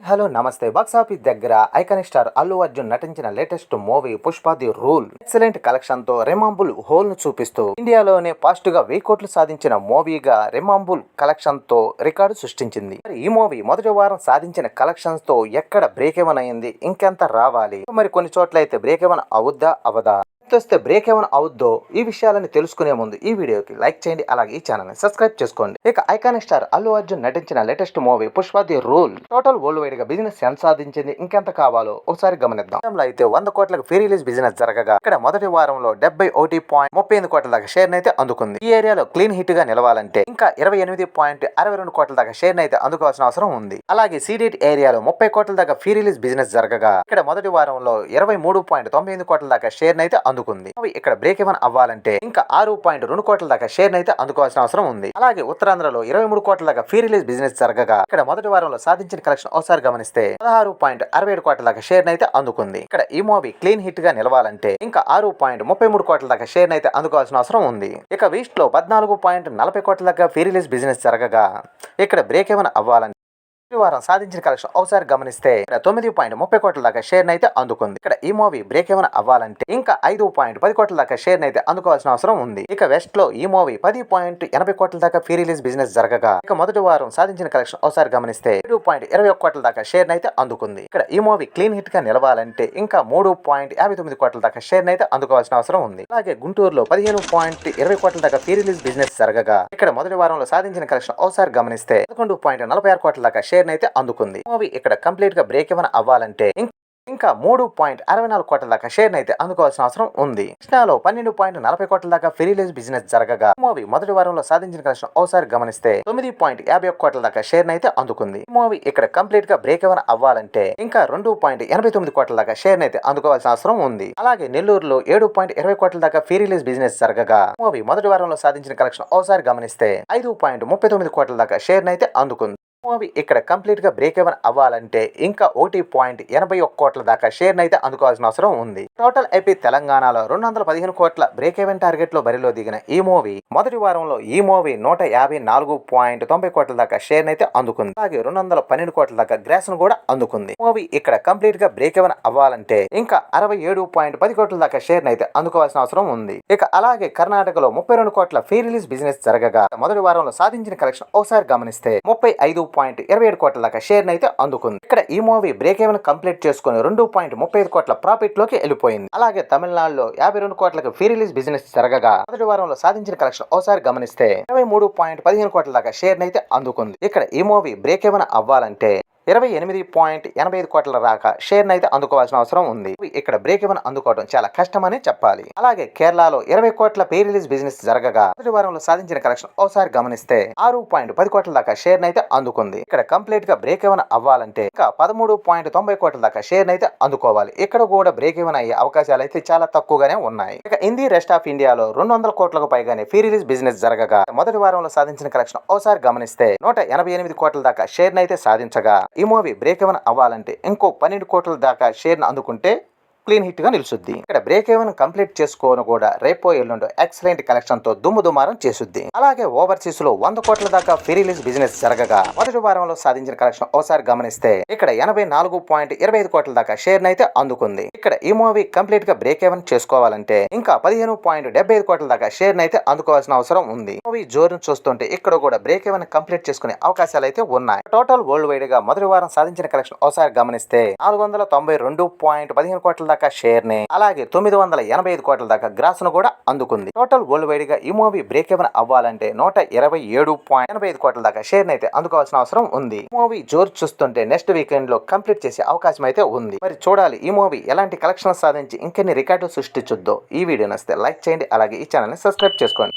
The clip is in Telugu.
హలో నమస్తే. బాక్స్ ఆఫీస్ దగ్గర ఐకానిక్ స్టార్ అల్లు అర్జున్ నటించిన latest movie Pushpa the rule excellent collection తో రెమాంబుల్ హోల్ ను చూపిస్తూ ఇండియాలోనే ఫాస్ట్ గా 1000 కోట్లు సాధించిన మూవీగా రెమాంబుల్ కలెక్షన్ తో రికార్డు సృష్టించింది. మరి ఈ మూవీ మొదటి వారం సాధించిన కలెక్షన్స్ తో ఎక్కడ బ్రేక్ ఏమన్ అయింది, ఇంకెంత రావాలి, మరి కొన్ని చోట్ల అయితే బ్రేక్ ఏమన్ అవుద్దా అవదా, వస్తే బ్రేక్ ఏమైనా అవుద్దో ఈ విషయాలని తెలుసుకునే ముందు ఈ వీడియోకి లైక్ చేయండి, అలాగే ఈ ఛానల్ ని సబ్స్క్రైబ్ చేసుకోండి. ఇక ఐకానిక్ స్టార్ అల్లు అర్జున్ నటించిన latest movie Pushpa the rule total world wide గా బిజినెస్ ఎంత సాధించింది, ఇంకెంత కావాలో ఒకసారి గమనిద్దాం. అయితే 100 కోట్లకు ఫ్రీ రిలీజ్ బిజినెస్ జరగగా ఇక్కడ మొదటి వారంలో 71.38 కోట్ల దాకా షేర్ అయితే అందుకుంది. ఈ ఏరియాలో క్లీన్ హిట్ గా నిలవాలంటే ఇంకా 28.62 కోట్ల దాకా షేర్ అయితే అందుకోవాల్సిన అవసరం ఉంది. అలాగే సీడెడ్ ఏరియాలో 30 కోట్ల దాకా ఫ్రీ రిలీజ్ బిజినెస్ జరగగా ఇక్కడ మొదటి వారంలో 23.98 కోట్ల దాకా షేర్ అయితే అందుకుంది. ఇక్కడ బ్రేక్ ఏమన్ అవ్వాలంటే ఇంకా 6.2 కోట్ల దాకా షేర్ అయితే అందుకోవాల్సిన అవసరం ఉంది. అలాగే ఉత్తరాంధ్రలో 23 కోట్ల దాకా ఫ్రీ రిలీజ్ బిజినెస్ జరగగా ఇక్కడ మొదటి వారంలో సాధించిన కలెక్షన్ ఒకసారి గమనిస్తే 16.67 కోట్ల దాకా షేర్ అయితే అందుకుంది. ఇక్కడ ఈ మూవీ క్లీన్ హిట్ గా నిలవాలంటే ఇంకా 6.33 కోట్ల దాకా షేర్ అయితే అందుకోవాల్సిన అవసరం ఉంది. ఇక వీస్ట్ లో 14.40 కోట్ల దాకా ఫ్రీ రిలీజ్ బిజినెస్ జరగగా ఇక్కడ బ్రేక్ ఏమన్ అవ్వాలంటే వారం సాధించిన కలెక్షన్ ఒకసారి గమనిస్తే 9.30 కోట్ల దాకా షేర్ అయితే అందుకుంది. ఇక్కడ ఈ మూవీ బ్రేక్ ఏమైనా అవ్వాలంటే ఇంకా 5.10 కోట్ల దాకా షేర్ అయితే అందుకోవాల్సిన అవసరం ఉంది. ఇక వెస్ట్ లో ఈ మూవీ 10.80 కోట్ల దాకా ఫ్రీ రిలీజ్ బిజినెస్ జరగగా ఇక మొదటి వారం సాధించిన కలెక్షన్ ఒకసారి గమనిస్తే 7.21 కోట్ల దాకా షేర్ అయితే అందుకుంది. ఇక్కడ ఈ మూవీ క్లీన్ హిట్ గా నిలవాలంటే ఇంకా 3.59 కోట్ల దాకా షేర్ అయితే అందుకోవాల్సిన అవసరం ఉంది. అలాగే గుంటూరులో 15.20 కోట్ల దాకా ఫ్రీ రిలీజ్ బిజినెస్ జరగగా ఇక్కడ మొదటి వారంలో సాధించిన కలెక్షన్ ఒకసారి గమనిస్తే 11.46 కోట్ల దాకా షేర్ అయితే అందుకుంది. మూవీ ఇక్కడ కంప్లీట్ గా బ్రేక్ ఏమైనా అవ్వాలంటే ఇంకా 3.64 కోట్ల దాకా షేర్ అయితే అందుకోవాల్సిన అవసరం ఉంది. కృష్ణాలో 12.40 కోట్ల దాకా ఫ్రీ రిలీజ్ బిజినెస్ జరగగా మూవీ మొదటి వారంలో సాధించిన కలెక్షన్ ఒకసారి గమనిస్తే 9.51 కోట్ల దాకా షేర్ అయితే అందుకుంది. మూవీ ఇక్కడ కంప్లీట్ గా బ్రేక్ ఏమైనా అవ్వాలంటే ఇంకా 2.89 కోట్ల దాకా షేర్ అయితే అందుకోవాల్సిన అవసరం ఉంది. అలాగే నెల్లూరులో 7.20 కోట్ల దాకా ఫ్రీ రిలీజ్ బిజినెస్ జరగగా మూవీ మొదటి వారంలో సాధించిన కలెక్షన్ ఒకసారి గమనిస్తే 5.39 కోట్ల దాకా షేర్ అయితే అందుకుంది. మూవీ ఇక్కడ కంప్లీట్ గా బ్రేక్ ఏవన్ అవ్వాలంటే ఇంకా 1.81 కోట్ల దాకా షేర్ అయితే అందుకోవాల్సిన అవసరం ఉంది. టోటల్ ఏపీ తెలంగాణలో 215 కోట్ల బ్రేక్ ఏవన్ టార్గెట్ లో బరిలో దిగిన ఈ మూవీ మొదటి వారంలో ఈ మూవీ 154.90 కోట్ల దాకా షేర్ అయితే అందుకుంది. అలాగే 212 కోట్ల దాకా గ్రాస్ ను కూడా అందుకుంది. మూవీ ఇక్కడ కంప్లీట్ గా బ్రేక్ ఏవన్ అవ్వాలంటే ఇంకా 67.10 కోట్ల దాకా షేర్ అయితే అందుకోవాల్సిన అవసరం ఉంది. ఇక అలాగే కర్ణాటకలో 32 కోట్ల ఫ్రీ రిలీజ్ బిజినెస్ జరగగా మొదటి వారంలో సాధించిన కలెక్షన్ ఒకసారి గమనిస్తే 35.27 కోట్ల దాకా షేర్ అయితే అందుకుంది. ఇక్కడ ఈ మూవీ బ్రేక్ ఏవన్ కంప్లీట్ చేసుకుని 2.35 కోట్ల ప్రాఫిట్ లోకి వెళ్ళిపోయింది. అలాగే తమిళనాడులో 52 కోట్లకు ఫ్రీ రిలీజ్ బిజినెస్ జరగగా మొదటి వారంలో సాధించిన కలెక్షన్ ఒకసారి గమనిస్తే 23.15 కోట్ల దాకా షేర్ అయితే అందుకుంది. ఇక్కడ ఈ మూవీ బ్రేక్ ఏవన్ అవ్వాలంటే 28.85 కోట్ల దాకా షేర్ అయితే అందుకోవాల్సిన అవసరం ఉంది. ఇక్కడ బ్రేక్ ఏవన్ అందుకోవడం చాలా కష్టమని చెప్పాలి. అలాగే కేరళలో 20 కోట్ల పే రిలీజ్ బిజినెస్ జరగగా మొదటి వారంలో సాధించిన కలెక్షన్ ఒకసారి గమనిస్తే 6.10 కోట్ల దాకా షేర్ అయితే అందుకుంది. ఇక్కడ కంప్లీట్ గా బ్రేక్ ఏవన్ అవ్వాలంటే ఇంకా 13.90 కోట్ల దాకా షేర్ అయితే అందుకోవాలి. ఇక్కడ కూడా బ్రేక్ ఏవన్ అయ్యే అవకాశాలు అయితే చాలా తక్కువగానే ఉన్నాయి. ఇక హిందీ రెస్ట్ ఆఫ్ ఇండియాలో 200 కోట్లకు పైగానే ఫ్రీ రిలీజ్ బిజినెస్ జరగగా మొదటి వారంలో సాధించిన కలెక్షన్ ఒకసారి గమనిస్తే 188 కోట్ల దాకా షేర్ అయితే సాధించగా ఈ మూవీ బ్రేక్ ఏవన్ అవ్వాలంటే ఇంకో 12 కోట్ల దాకా షేర్ అందుకుంటే క్లీన్ హిట్ గా నిలుస్తుంది. ఇక్కడ బ్రేక్ ఏవన్ కంప్లీట్ చేసుకోను కూడా రేపో ఎల్లుండో ఎక్సలెంట్ కలెక్షన్ తో దుమ్ముదుమారం చేసుద్ది. అలాగే ఓవర్సీస్ లో 100 కోట్ల దాకా ఫ్రీ రిలీజ్ బిజినెస్ జరగగా మొదటి వారంలో సాధించిన కలెక్షన్ ఒకసారి గమనిస్తే ఇక్కడ 84.25 కోట్ల దాకా షేర్ అయితే అందుకుంది. ఇక్కడ ఈ మూవీ కంప్లీట్ గా బ్రేక్ ఏవన్ చేసుకోవాలంటే ఇంకా 15.75 కోట్ల దాకా షేర్ అయితే అందుకోవాల్సిన అవసరం ఉంది. మూవీ జోరును చూస్తుంటే ఇక్కడ కూడా బ్రేక్ ఏవన్ కంప్లీట్ చేసుకునే అవకాశాలు అయితే ఉన్నాయి. టోటల్ వరల్డ్ వైడ్ గా మొదటి వారం సాధించిన కలెక్షన్ ఒకసారి గమనిస్తే 492.15 కోట్ల దాకా షేర్ ని అలాగే 985 కోట్ల దాకా గ్రాస్ ను కూడా అందుకుంది. టోటల్ వరల్డ్ వైడ్ గా ఈ మూవీ బ్రేక్ ఏవన్ అవ్వాలంటే 127.85 కోట్ల దాకా షేర్ అయితే అందుకోవాల్సిన అవసరం ఉంది. మూవీ జోరు చూస్తుంటే నెక్స్ట్ వీకెండ్ లో కంప్లీట్ చేసే అవకాశం అయితే ఉంది. మరి చూడాలి ఈ మూవీ ఎలాంటి కలెక్షన్ సాధించి ఇంకెన్ని రికార్డులు సృష్టించుద్దో. ఈ వీడియో నచ్చితే లైక్ చేయండి, అలాగే ఈ ఛానల్ ని సబ్స్క్రైబ్ చేసుకోండి.